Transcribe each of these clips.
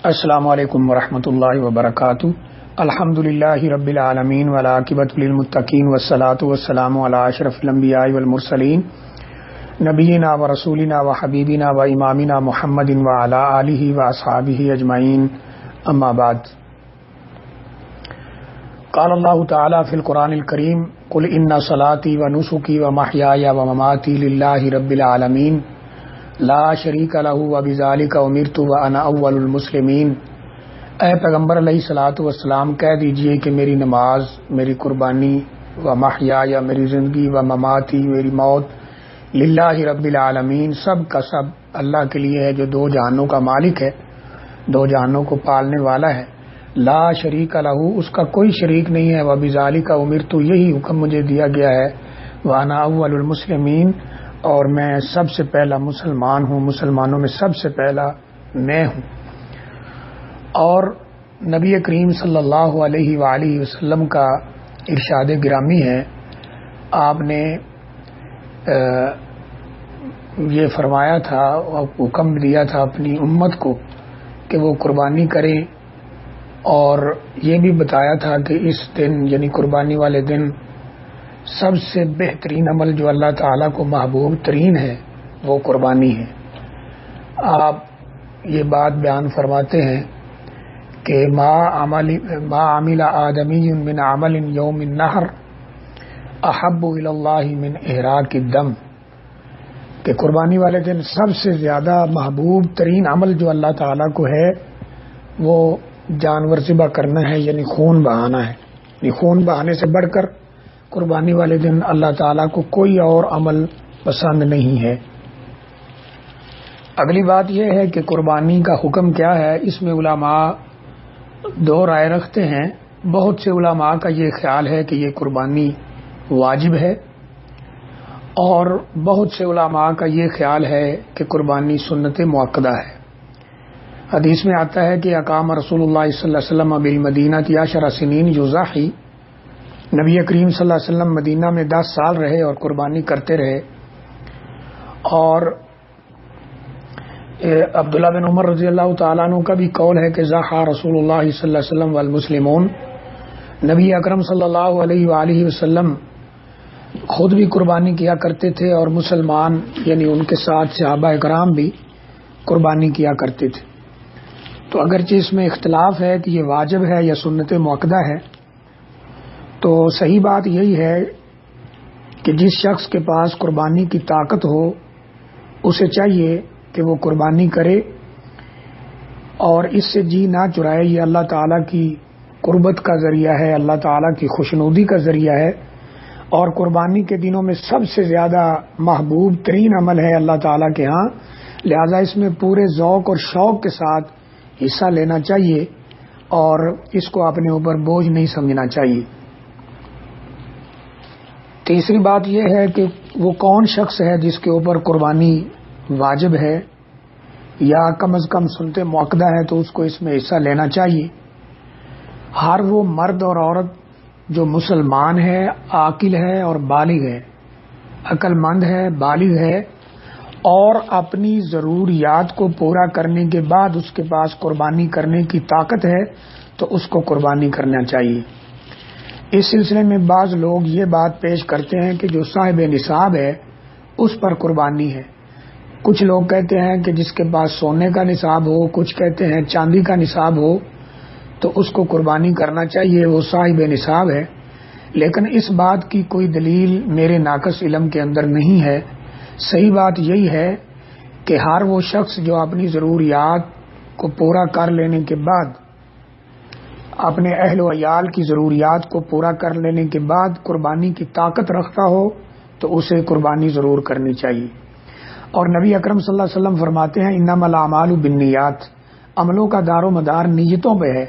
السلام علیکم ورحمۃ اللہ وبرکاتہ۔ الحمد للہ رب العالمین والعاقبۃ للمتقین والصلاۃ والسلام علی اشرف الانبیاء والمرسلین نبینا و رسولنا و حبیبنا و امامنا محمد وعلی آلہ واصحابہ اجمعین، اما بعد۔ قال اللہ تعالی فی القرآن الکریم قل ان صلاتی و نسکی و محیای و مماتی للہ رب العالمین لا شریک لہ وبذالک امرت وانا اول المسلمین۔ اے پیغمبر علیہ الصلوۃ والسلام، کہہ دیجئے کہ میری نماز، میری قربانی، و محیای میری زندگی، و مماتی میری موت، للہ رب العالمین سب کا سب اللہ کے لیے ہے جو دو جہانوں کا مالک ہے، دو جہانوں کو پالنے والا ہے۔ لا شریک لہ، اس کا کوئی شریک نہیں ہے، وبذالک امرت، یہی حکم مجھے دیا گیا ہے، وانا اول المسلمین، اور میں سب سے پہلا مسلمان ہوں، مسلمانوں میں سب سے پہلا میں ہوں۔ اور نبی کریم صلی اللہ علیہ وآلہ وسلم کا ارشاد گرامی ہے، آپ نے یہ فرمایا تھا اور حکم دیا تھا اپنی امت کو کہ وہ قربانی کریں، اور یہ بھی بتایا تھا کہ اس دن یعنی قربانی والے دن سب سے بہترین عمل جو اللہ تعالیٰ کو محبوب ترین ہے وہ قربانی ہے۔ آپ یہ بات بیان فرماتے ہیں کہ ما عمل آدمی من عمل یوم النحر احب الی اللہ من احراق الدم، کہ قربانی والے دن سب سے زیادہ محبوب ترین عمل جو اللہ تعالیٰ کو ہے وہ جانور ذبح کرنا ہے، یعنی خون بہانا ہے۔ یعنی خون بہانے سے بڑھ کر قربانی والے دن اللہ تعالیٰ کو کوئی اور عمل پسند نہیں ہے۔ اگلی بات یہ ہے کہ قربانی کا حکم کیا ہے، اس میں علماء دو رائے رکھتے ہیں۔ بہت سے علماء کا یہ خیال ہے کہ یہ قربانی واجب ہے، اور بہت سے علماء کا یہ خیال ہے کہ قربانی سنت مؤکدہ ہے۔ حدیث میں آتا ہے کہ اقام رسول اللہ صلی اللہ علیہ وسلم بالمدینہ 10 سنین یضحی، نبی کریم صلی اللہ علیہ وسلم مدینہ میں 10 سال رہے اور قربانی کرتے رہے۔ اور عبداللہ بن عمر رضی اللہ تعالیٰ عنہ کا بھی قول ہے کہ ضحى رسول اللہ صلی اللہ علیہ وسلم والمسلمون، نبی اکرم صلی اللہ علیہ وآلہ وسلم خود بھی قربانی کیا کرتے تھے، اور مسلمان یعنی ان کے ساتھ صحابہ اکرام بھی قربانی کیا کرتے تھے۔ تو اگرچہ اس میں اختلاف ہے کہ یہ واجب ہے یا سنت مؤکدہ ہے، تو صحیح بات یہی ہے کہ جس شخص کے پاس قربانی کی طاقت ہو اسے چاہیے کہ وہ قربانی کرے اور اس سے جی نہ چرائے۔ یہ اللہ تعالیٰ کی قربت کا ذریعہ ہے، اللہ تعالیٰ کی خوشنودی کا ذریعہ ہے، اور قربانی کے دنوں میں سب سے زیادہ محبوب ترین عمل ہے اللہ تعالیٰ کے ہاں، لہذا اس میں پورے ذوق اور شوق کے ساتھ حصہ لینا چاہیے اور اس کو اپنے اوپر بوجھ نہیں سمجھنا چاہیے۔ تیسری بات یہ ہے کہ وہ کون شخص ہے جس کے اوپر قربانی واجب ہے یا کم از کم سنت مؤکدہ ہے، تو اس کو اس میں حصہ لینا چاہیے۔ ہر وہ مرد اور عورت جو مسلمان ہے، عاقل ہے اور بالغ ہے، عقل مند ہے، بالغ ہے، اور اپنی ضروریات کو پورا کرنے کے بعد اس کے پاس قربانی کرنے کی طاقت ہے تو اس کو قربانی کرنا چاہیے۔ اس سلسلے میں بعض لوگ یہ بات پیش کرتے ہیں کہ جو صاحب نصاب ہے اس پر قربانی ہے۔ کچھ لوگ کہتے ہیں کہ جس کے پاس سونے کا نصاب ہو، کچھ کہتے ہیں چاندی کا نصاب ہو تو اس کو قربانی کرنا چاہیے، وہ صاحب نصاب ہے۔ لیکن اس بات کی کوئی دلیل میرے ناقص علم کے اندر نہیں ہے۔ صحیح بات یہی ہے کہ ہر وہ شخص جو اپنی ضروریات کو پورا کر لینے کے بعد، اپنے اہل و عیال کی ضروریات کو پورا کر لینے کے بعد قربانی کی طاقت رکھتا ہو تو اسے قربانی ضرور کرنی چاہیے۔ اور نبی اکرم صلی اللہ علیہ وسلم فرماتے ہیں انما الاعمال بالنیات، عملوں کا دار و مدار نیتوں پہ ہے۔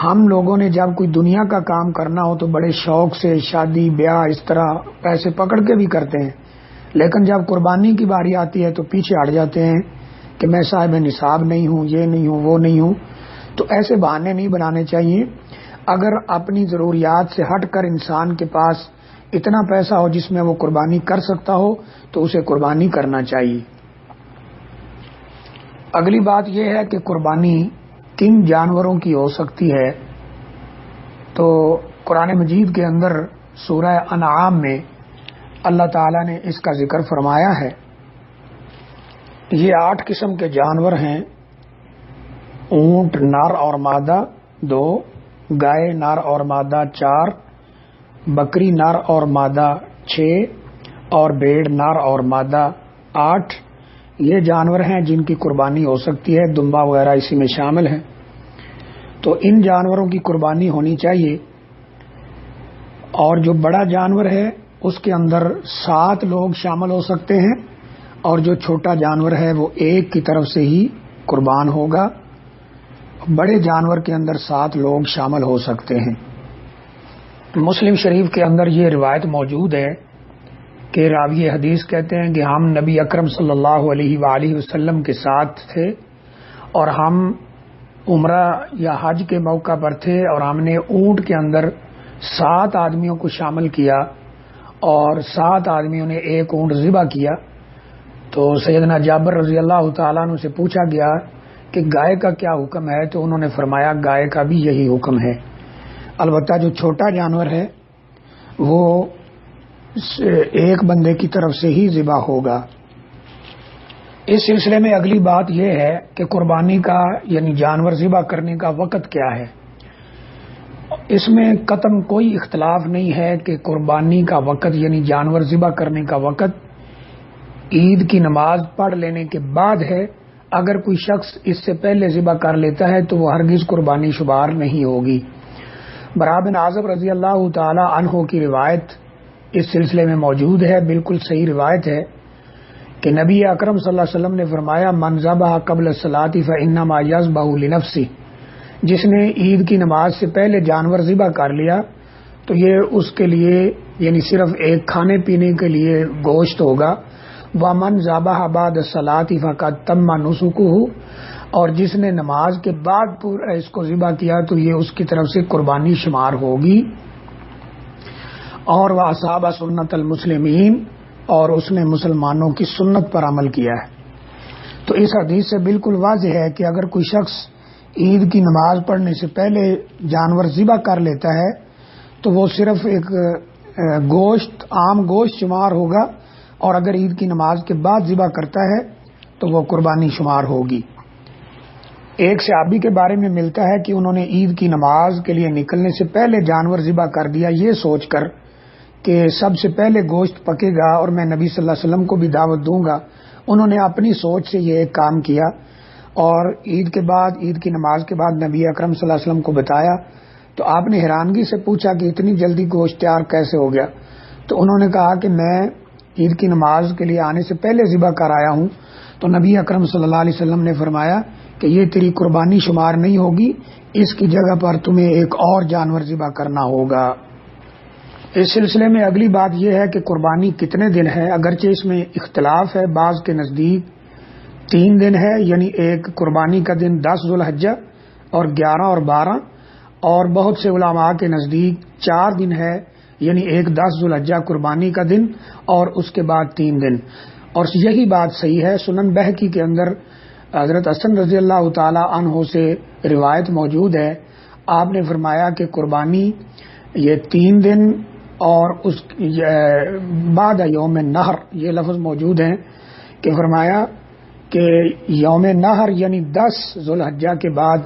ہم لوگوں نے جب کوئی دنیا کا کام کرنا ہو تو بڑے شوق سے شادی بیاہ اس طرح پیسے پکڑ کے بھی کرتے ہیں، لیکن جب قربانی کی باری آتی ہے تو پیچھے ہٹ جاتے ہیں کہ میں صاحب نصاب نہیں ہوں، یہ نہیں ہوں، وہ نہیں ہوں۔ تو ایسے بہانے نہیں بنانے چاہیے۔ اگر اپنی ضروریات سے ہٹ کر انسان کے پاس اتنا پیسہ ہو جس میں وہ قربانی کر سکتا ہو تو اسے قربانی کرنا چاہیے۔ اگلی بات یہ ہے کہ قربانی کن جانوروں کی ہو سکتی ہے، تو قرآن مجید کے اندر سورہ انعام میں اللہ تعالیٰ نے اس کا ذکر فرمایا ہے۔ یہ 8 قسم کے جانور ہیں: اونٹ نر اور مادہ 2، گائے نر اور مادہ 4، بکری نر اور مادہ 6، اور بھیڑ نر اور مادہ 8۔ یہ جانور ہیں جن کی قربانی ہو سکتی ہے، دمبا وغیرہ اسی میں شامل ہیں۔ تو ان جانوروں کی قربانی ہونی چاہیے، اور جو بڑا جانور ہے اس کے اندر 7 لوگ شامل ہو سکتے ہیں، اور جو چھوٹا جانور ہے وہ ایک کی طرف سے ہی قربان ہوگا۔ بڑے جانور کے اندر 7 لوگ شامل ہو سکتے ہیں۔ مسلم شریف کے اندر یہ روایت موجود ہے کہ راوی حدیث کہتے ہیں کہ ہم نبی اکرم صلی اللہ علیہ وآلہ وسلم کے ساتھ تھے، اور ہم عمرہ یا حج کے موقع پر تھے، اور ہم نے اونٹ کے اندر 7 آدمیوں کو شامل کیا، اور 7 آدمیوں نے ایک اونٹ ذبح کیا۔ تو سیدنا جابر رضی اللہ تعالیٰ عنہ سے پوچھا گیا کہ گائے کا کیا حکم ہے، تو انہوں نے فرمایا گائے کا بھی یہی حکم ہے، البتہ جو چھوٹا جانور ہے وہ ایک بندے کی طرف سے ہی ذبح ہوگا۔ اس سلسلے میں اگلی بات یہ ہے کہ قربانی کا یعنی جانور ذبح کرنے کا وقت کیا ہے۔ اس میں قطعاً کوئی اختلاف نہیں ہے کہ قربانی کا وقت یعنی جانور ذبح کرنے کا وقت عید کی نماز پڑھ لینے کے بعد ہے۔ اگر کوئی شخص اس سے پہلے ذبح کر لیتا ہے تو وہ ہرگز قربانی شمار نہیں ہوگی۔ براء بن عازب رضی اللہ تعالی عنہ کی روایت اس سلسلے میں موجود ہے، بالکل صحیح روایت ہے کہ نبی اکرم صلی اللہ علیہ وسلم نے فرمایا من ذبح قبل الصلاۃ فانما یذبح لنفسہ، جس نے عید کی نماز سے پہلے جانور ذبح کر لیا تو یہ اس کے لیے یعنی صرف ایک کھانے پینے کے لیے گوشت ہوگا۔ ومن ذبح بعد الصلاۃ فقد تم نسکہ، اور جس نے نماز کے بعد اس کو ذبح کیا تو یہ اس کی طرف سے قربانی شمار ہوگی۔ اور وَأَصَابَ سُنَّةَ الْمُسْلِمِينَ، اور اس نے مسلمانوں کی سنت پر عمل کیا ہے۔ تو اس حدیث سے بالکل واضح ہے کہ اگر کوئی شخص عید کی نماز پڑھنے سے پہلے جانور ذبح کر لیتا ہے تو وہ صرف ایک گوشت عام گوشت شمار ہوگا، اور اگر عید کی نماز کے بعد ذبح کرتا ہے تو وہ قربانی شمار ہوگی۔ ایک صحابی کے بارے میں ملتا ہے کہ انہوں نے عید کی نماز کے لیے نکلنے سے پہلے جانور ذبح کر دیا، یہ سوچ کر کہ سب سے پہلے گوشت پکے گا اور میں نبی صلی اللہ علیہ وسلم کو بھی دعوت دوں گا۔ انہوں نے اپنی سوچ سے یہ ایک کام کیا، اور عید کی نماز کے بعد نبی اکرم صلی اللہ علیہ وسلم کو بتایا تو آپ نے حیرانگی سے پوچھا کہ اتنی جلدی گوشت تیار کیسے ہو گیا؟ تو انہوں نے کہا کہ میں عید کی نماز کے لیے آنے سے پہلے ذبح کر آیا ہوں۔ تو نبی اکرم صلی اللہ علیہ وسلم نے فرمایا کہ یہ تیری قربانی شمار نہیں ہوگی، اس کی جگہ پر تمہیں ایک اور جانور ذبح کرنا ہوگا۔ اس سلسلے میں اگلی بات یہ ہے کہ قربانی کتنے دن ہے، اگرچہ اس میں اختلاف ہے، بعض کے نزدیک 3 دن ہے، یعنی ایک قربانی کا دن 10 ذو الحجہ اور 11 اور 12، اور بہت سے علماء کے نزدیک 4 دن ہے، یعنی ایک 10 ذو الحجہ قربانی کا دن اور اس کے بعد 3 دن۔ اور یہی بات صحیح ہے۔ سنن بہقی کے اندر حضرت حسن رضی اللہ تعالی عنہ سے روایت موجود ہے، آپ نے فرمایا کہ قربانی یہ 3 دن اور اس بعد یوم نہر، یہ لفظ موجود ہیں کہ فرمایا کہ یوم نہر یعنی 10 ذو الحجہ کے بعد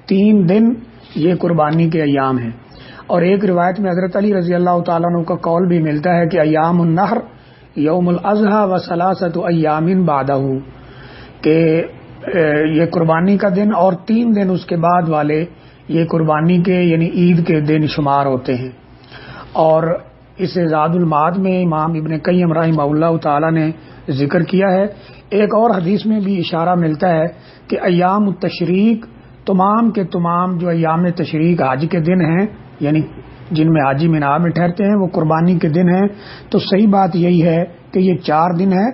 3 دن یہ قربانی کے ایام ہیں۔ اور ایک روایت میں حضرت علی رضی اللہ تعالیٰ عنہ کا قول بھی ملتا ہے کہ ایام النہر یوم الاضحیٰ و ثلاثۃ ایام بعدہ، کہ یہ قربانی کا دن اور 3 دن اس کے بعد والے یہ قربانی کے یعنی عید کے دن شمار ہوتے ہیں۔ اور اس زاد المعاد میں امام ابن قیم رحمہ اللہ تعالی نے ذکر کیا ہے۔ ایک اور حدیث میں بھی اشارہ ملتا ہے کہ ایام التشریق، تمام کے تمام جو ایام تشریق حج کے دن ہیں، یعنی جن میں حاجی مینا میں ٹھہرتے ہیں، وہ قربانی کے دن ہیں۔ تو صحیح بات یہی ہے کہ یہ 4 دن ہے،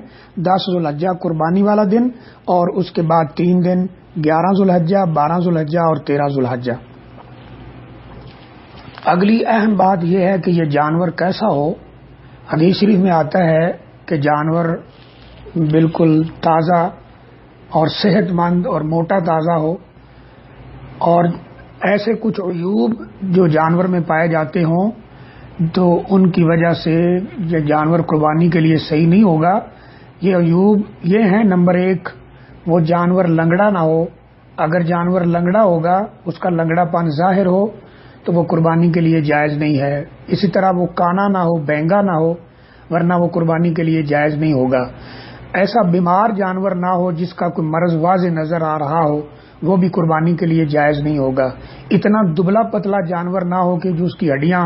10 ذو الحجہ قربانی والا دن، اور اس کے بعد 3 دن 11 ذو الحجہ، 12 ذو الحجہ اور 13 ذو الحجہ۔ اگلی اہم بات یہ ہے کہ یہ جانور کیسا ہو۔ حدیث شریف میں آتا ہے کہ جانور بالکل تازہ اور صحت مند اور موٹا تازہ ہو، اور ایسے کچھ عیوب جو جانور میں پائے جاتے ہوں تو ان کی وجہ سے یہ جانور قربانی کے لیے صحیح نہیں ہوگا۔ یہ عیوب یہ ہیں، نمبر 1 وہ جانور لنگڑا نہ ہو۔ اگر جانور لنگڑا ہوگا، اس کا لنگڑا پن ظاہر ہو تو وہ قربانی کے لیے جائز نہیں ہے۔ اسی طرح وہ کانا نہ ہو، بینگا نہ ہو، ورنہ وہ قربانی کے لیے جائز نہیں ہوگا۔ ایسا بیمار جانور نہ ہو جس کا کوئی مرض واضح نظر آ رہا ہو، وہ بھی قربانی کے لیے جائز نہیں ہوگا۔ اتنا دبلا پتلا جانور نہ ہو کہ جو اس کی ہڈیاں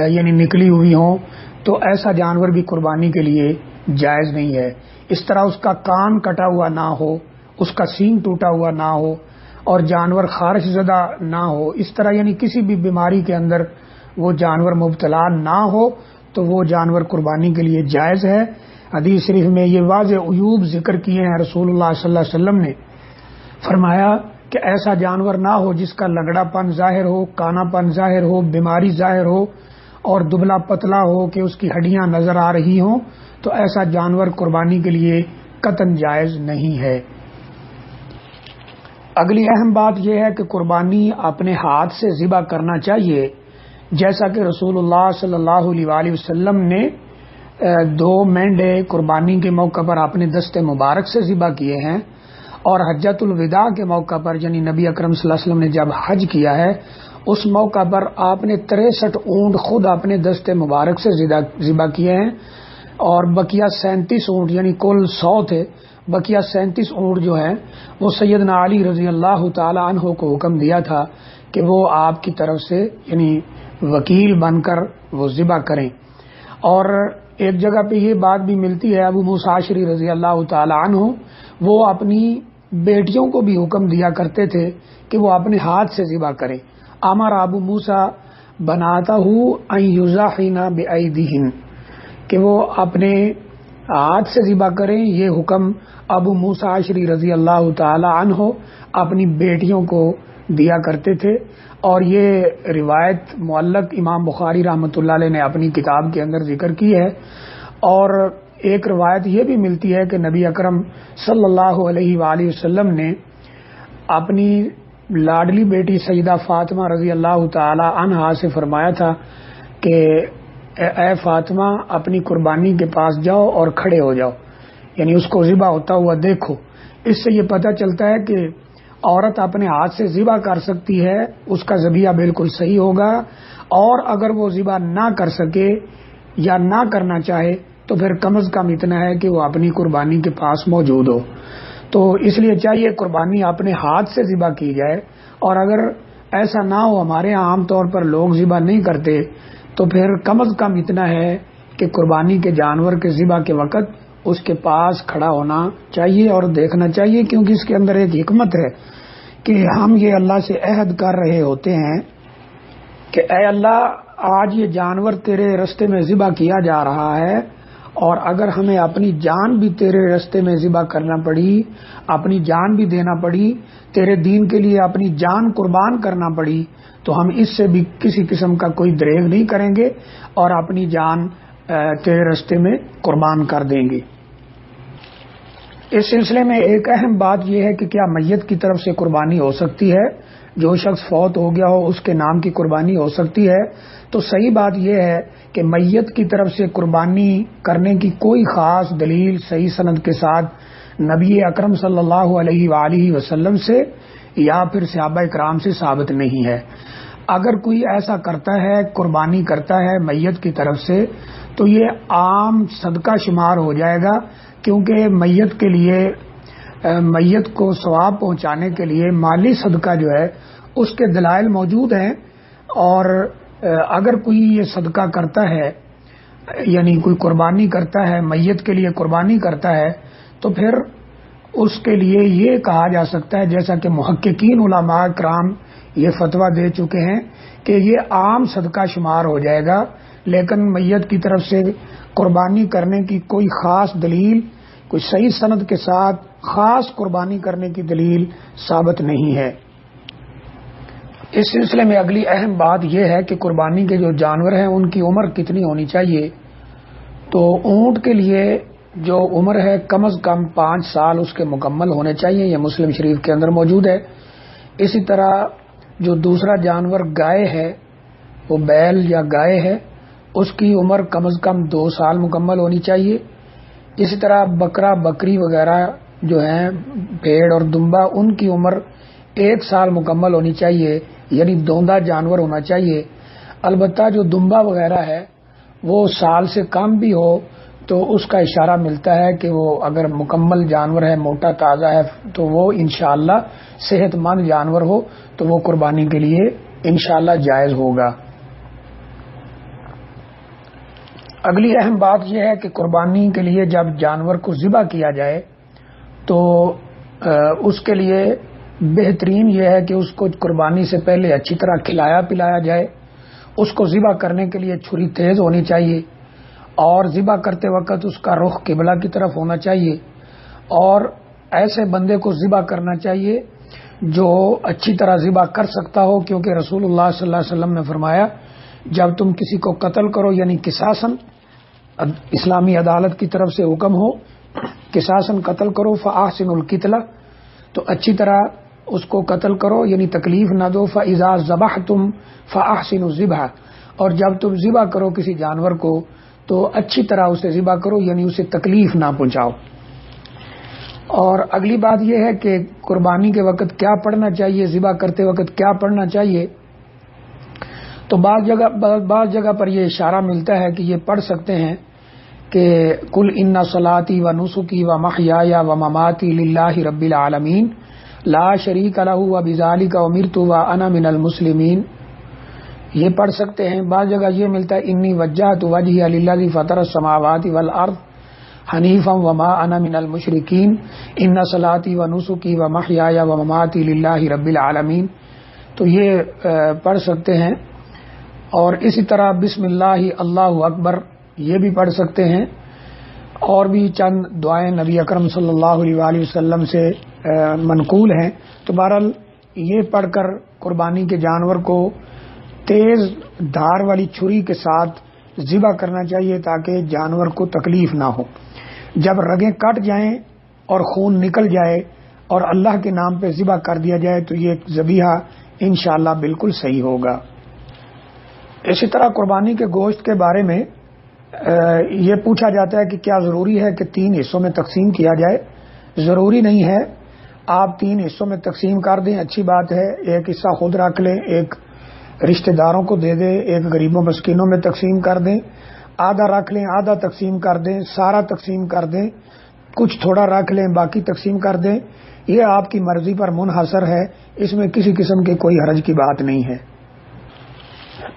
یعنی نکلی ہوئی ہوں، تو ایسا جانور بھی قربانی کے لیے جائز نہیں ہے۔ اس طرح اس کا کان کٹا ہوا نہ ہو، اس کا سینگ ٹوٹا ہوا نہ ہو، اور جانور خارش زدہ نہ ہو، اس طرح یعنی کسی بھی بیماری کے اندر وہ جانور مبتلا نہ ہو تو وہ جانور قربانی کے لیے جائز ہے۔ حدیث شریف میں یہ واضح عیوب ذکر کیے ہیں۔ رسول اللہ صلی اللہ علیہ وسلم نے فرمایا کہ ایسا جانور نہ ہو جس کا لگڑا پن ظاہر ہو، کانا پن ظاہر ہو، بیماری ظاہر ہو اور دبلا پتلا ہو کہ اس کی ہڈیاں نظر آ رہی ہوں، تو ایسا جانور قربانی کے لیے قطعاً جائز نہیں ہے۔ اگلی اہم بات یہ ہے کہ قربانی اپنے ہاتھ سے ذبح کرنا چاہیے، جیسا کہ رسول اللہ صلی اللہ علیہ وآلہ وسلم نے 2 مینڈے قربانی کے موقع پر اپنے دست مبارک سے ذبح کیے ہیں، اور حجۃ الوداع کے موقع پر یعنی نبی اکرم صلی اللہ علیہ وسلم نے جب حج کیا ہے اس موقع پر آپ نے 63 اونٹ خود اپنے دست مبارک سے ذبح کیے ہیں، اور بقیہ 37 اونٹ یعنی کل 100 تھے، بقیہ 37 اونٹ جو ہیں وہ سیدنا علی رضی اللہ تعالی عنہ کو حکم دیا تھا کہ وہ آپ کی طرف سے یعنی وکیل بن کر وہ ذبح کریں۔ اور ایک جگہ پہ یہ بات بھی ملتی ہے، ابو موسیٰ اشعری رضی اللہ تعالی عنہ وہ اپنی بیٹیوں کو بھی حکم دیا کرتے تھے کہ وہ اپنے ہاتھ سے ذبح کریں۔ امر ابو موسیٰ بناتہ ان یذبحن بایدیہن، کہ وہ اپنے ہاتھ سے ذبح کریں۔ یہ حکم ابو موسیٰ اشعری رضی اللہ تعالی عنہ اپنی بیٹیوں کو دیا کرتے تھے، اور یہ روایت معلق امام بخاری رحمۃ اللہ علیہ نے اپنی کتاب کے اندر ذکر کی ہے۔ اور ایک روایت یہ بھی ملتی ہے کہ نبی اکرم صلی اللہ علیہ وآلہ وسلم نے اپنی لاڈلی بیٹی سیدہ فاطمہ رضی اللہ تعالی عنہا سے فرمایا تھا کہ اے فاطمہ اپنی قربانی کے پاس جاؤ اور کھڑے ہو جاؤ، یعنی اس کو ذبح ہوتا ہوا دیکھو۔ اس سے یہ پتہ چلتا ہے کہ عورت اپنے ہاتھ سے ذبح کر سکتی ہے، اس کا ذبیحہ بالکل صحیح ہوگا، اور اگر وہ ذبح نہ کر سکے یا نہ کرنا چاہے تو پھر کم از کم اتنا ہے کہ وہ اپنی قربانی کے پاس موجود ہو۔ تو اس لیے چاہیے قربانی اپنے ہاتھ سے ذبح کی جائے، اور اگر ایسا نہ ہو، ہمارے یہاں عام طور پر لوگ ذبح نہیں کرتے، تو پھر کم از کم اتنا ہے کہ قربانی کے جانور کے ذبح کے وقت اس کے پاس کھڑا ہونا چاہیے اور دیکھنا چاہیے، کیونکہ اس کے اندر ایک حکمت ہے کہ ہم یہ اللہ سے عہد کر رہے ہوتے ہیں کہ اے اللہ آج یہ جانور تیرے رستے میں ذبح کیا جا رہا ہے، اور اگر ہمیں اپنی جان بھی تیرے رستے میں ذبح کرنا پڑی، اپنی جان بھی دینا پڑی، تیرے دین کے لیے اپنی جان قربان کرنا پڑی، تو ہم اس سے بھی کسی قسم کا کوئی دریغ نہیں کریں گے اور اپنی جان تیرے رستے میں قربان کر دیں گے۔ اس سلسلے میں ایک اہم بات یہ ہے کہ کیا میت کی طرف سے قربانی ہو سکتی ہے؟ جو شخص فوت ہو گیا ہو اس کے نام کی قربانی ہو سکتی ہے؟ تو صحیح بات یہ ہے کہ میت کی طرف سے قربانی کرنے کی کوئی خاص دلیل صحیح سند کے ساتھ نبی اکرم صلی اللہ علیہ وآلہ وسلم سے یا پھر صحابہ اکرام سے ثابت نہیں ہے۔ اگر کوئی ایسا کرتا ہے، قربانی کرتا ہے میت کی طرف سے، تو یہ عام صدقہ شمار ہو جائے گا، کیونکہ میت کے لیے میت کو ثواب پہنچانے کے لیے مالی صدقہ جو ہے اس کے دلائل موجود ہیں، اور اگر کوئی یہ صدقہ کرتا ہے یعنی کوئی قربانی کرتا ہے، میت کے لیے قربانی کرتا ہے، تو پھر اس کے لیے یہ کہا جا سکتا ہے، جیسا کہ محققین علماء کرام یہ فتویٰ دے چکے ہیں کہ یہ عام صدقہ شمار ہو جائے گا، لیکن میت کی طرف سے قربانی کرنے کی کوئی خاص دلیل، کوئی صحیح سند کے ساتھ خاص قربانی کرنے کی دلیل ثابت نہیں ہے۔ اس سلسلے میں اگلی اہم بات یہ ہے کہ قربانی کے جو جانور ہیں ان کی عمر کتنی ہونی چاہیے؟ تو اونٹ کے لیے جو عمر ہے کم از کم 5 سال اس کے مکمل ہونے چاہیے، یہ مسلم شریف کے اندر موجود ہے۔ اسی طرح جو دوسرا جانور گائے ہے، وہ بیل یا گائے ہے، اس کی عمر کم از کم 2 سال مکمل ہونی چاہیے۔ اسی طرح بکرا بکری وغیرہ جو ہیں بھیڑ اور دمبا، ان کی عمر 1 سال مکمل ہونی چاہیے، یعنی دوندا جانور ہونا چاہیے۔ البتہ جو دمبا وغیرہ ہے وہ سال سے کم بھی ہو تو اس کا اشارہ ملتا ہے کہ وہ اگر مکمل جانور ہے، موٹا تازہ ہے، تو وہ انشاءاللہ صحت مند جانور ہو تو وہ قربانی کے لیے انشاءاللہ جائز ہوگا۔ اگلی اہم بات یہ ہے کہ قربانی کے لیے جب جانور کو ذبح کیا جائے تو اس کے لیے بہترین یہ ہے کہ اس کو قربانی سے پہلے اچھی طرح کھلایا پلایا جائے۔ اس کو ذبح کرنے کے لیے چھری تیز ہونی چاہیے، اور ذبح کرتے وقت اس کا رخ قبلہ کی طرف ہونا چاہیے، اور ایسے بندے کو ذبح کرنا چاہیے جو اچھی طرح ذبح کر سکتا ہو، کیونکہ رسول اللہ صلی اللہ علیہ وسلم نے فرمایا جب تم کسی کو قتل کرو، یعنی قصاصاً، اسلامی عدالت کی طرف سے حکم ہو قصاصاً قتل کرو، فاحسنوا القتلہ، تو اچھی طرح اس کو قتل کرو، یعنی تکلیف نہ دو۔ فاذا ذبحتم فاحسنوا الذبح، اور جب تم ذبح کرو کسی جانور کو تو اچھی طرح اسے ذبح کرو، یعنی اسے تکلیف نہ پہنچاؤ۔ اور اگلی بات یہ ہے کہ قربانی کے وقت کیا پڑھنا چاہیے، ذبح کرتے وقت کیا پڑھنا چاہیے، تو بعض جگہ پر یہ اشارہ ملتا ہے کہ یہ پڑھ سکتے ہیں کہ قل ان صلاتی و نسکی و محیای و مماتی للہ رب العالمین لا شریک لہ و بذالک امرت و انا من المسلمین، یہ پڑھ سکتے ہیں۔ بعض جگہ یہ ملتا ہے انی وجہت وجہی للذی فطر السماوات والارض حنیفا وما انا من المشرکین ان صلاتی و نسکی و محیای و مماتی للہ رب العالمین، تو یہ پڑھ سکتے ہیں۔ اور اسی طرح بسم اللہ اللہ اکبر یہ بھی پڑھ سکتے ہیں، اور بھی چند دعائیں نبی اکرم صلی اللہ علیہ وآلہ وسلم سے منقول ہیں۔ تو بہرحال یہ پڑھ کر قربانی کے جانور کو تیز دھار والی چھری کے ساتھ ذبح کرنا چاہیے تاکہ جانور کو تکلیف نہ ہو۔ جب رگیں کٹ جائیں اور خون نکل جائے اور اللہ کے نام پہ ذبح کر دیا جائے تو یہ ذبیحہ انشاءاللہ بالکل صحیح ہوگا۔ اسی طرح قربانی کے گوشت کے بارے میں یہ پوچھا جاتا ہے کہ کیا ضروری ہے کہ 3 حصوں میں تقسیم کیا جائے؟ ضروری نہیں ہے، آپ 3 حصوں میں تقسیم کر دیں، اچھی بات ہے۔ ایک حصہ خود رکھ لیں، ایک رشتہ داروں کو دے دیں، ایک غریبوں مسکینوں میں تقسیم کر دیں، آدھا رکھ لیں، آدھا تقسیم کر دیں، سارا تقسیم کر دیں، کچھ تھوڑا رکھ لیں، باقی تقسیم کر دیں، یہ آپ کی مرضی پر منحصر ہے، اس میں کسی قسم کے کوئی حرج کی بات نہیں ہے۔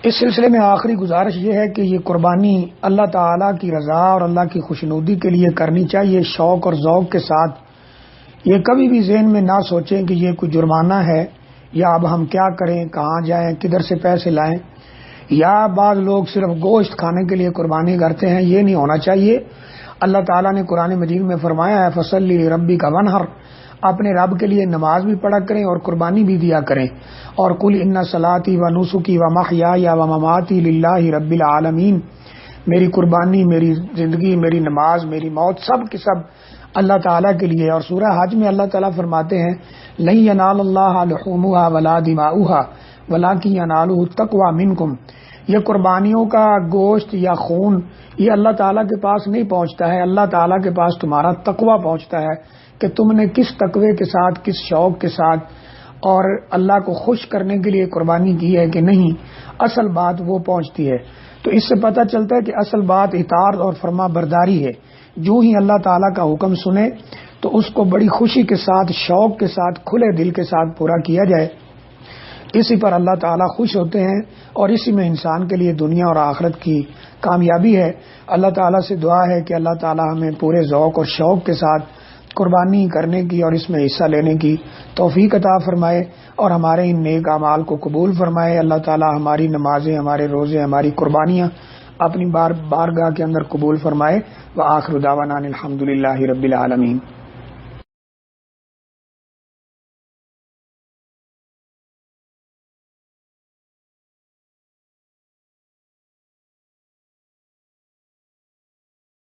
اس سلسلے میں آخری گزارش یہ ہے کہ یہ قربانی اللہ تعالیٰ کی رضا اور اللہ کی خوشنودی کے لیے کرنی چاہیے، شوق اور ذوق کے ساتھ۔ یہ کبھی بھی ذہن میں نہ سوچیں کہ یہ کوئی جرمانہ ہے، یا اب ہم کیا کریں، کہاں جائیں، کدھر سے پیسے لائیں، یا بعض لوگ صرف گوشت کھانے کے لیے قربانی کرتے ہیں، یہ نہیں ہونا چاہیے۔ اللہ تعالیٰ نے قرآن مجید میں فرمایا ہے فصلی لربک وانحر، اپنے رب کے لیے نماز بھی پڑھا کریں اور قربانی بھی دیا کریں۔ اور قل ان صلاتی و نسکی و محیای و مماتی للہ رب العالمین، میری قربانی، میری زندگی، میری نماز، میری موت، سب کے سب اللہ تعالیٰ کے لیے۔ اور سورہ حج میں اللہ تعالیٰ فرماتے ہیں لن ینال اللہ لحومها ولا دماؤها ولکن ینالہ التقوی منکم، یہ قربانیوں کا گوشت یا خون یہ اللہ تعالیٰ کے پاس نہیں پہنچتا ہے، اللہ تعالیٰ کے پاس تمہارا تقوی پہنچتا ہے کہ تم نے کس تقوی کے ساتھ، کس شوق کے ساتھ اور اللہ کو خوش کرنے کے لیے قربانی کی ہے کہ نہیں، اصل بات وہ پہنچتی ہے۔ تو اس سے پتہ چلتا ہے کہ اصل بات اطاعت اور فرما برداری ہے۔ جو ہی اللہ تعالیٰ کا حکم سنے تو اس کو بڑی خوشی کے ساتھ، شوق کے ساتھ، کھلے دل کے ساتھ پورا کیا جائے، اسی پر اللہ تعالیٰ خوش ہوتے ہیں، اور اسی میں انسان کے لیے دنیا اور آخرت کی کامیابی ہے۔ اللہ تعالیٰ سے دعا ہے کہ اللہ تعالیٰ ہمیں پورے ذوق اور شوق کے ساتھ قربانی کرنے کی اور اس میں حصہ لینے کی توفیق عطا فرمائے، اور ہمارے ان نیک اعمال کو قبول فرمائے۔ اللہ تعالیٰ ہماری نمازیں، ہمارے روزے، ہماری قربانیاں اپنی بارگاہ کے اندر قبول فرمائے۔ وآخر دعوانا الحمدللہ رب العالمین۔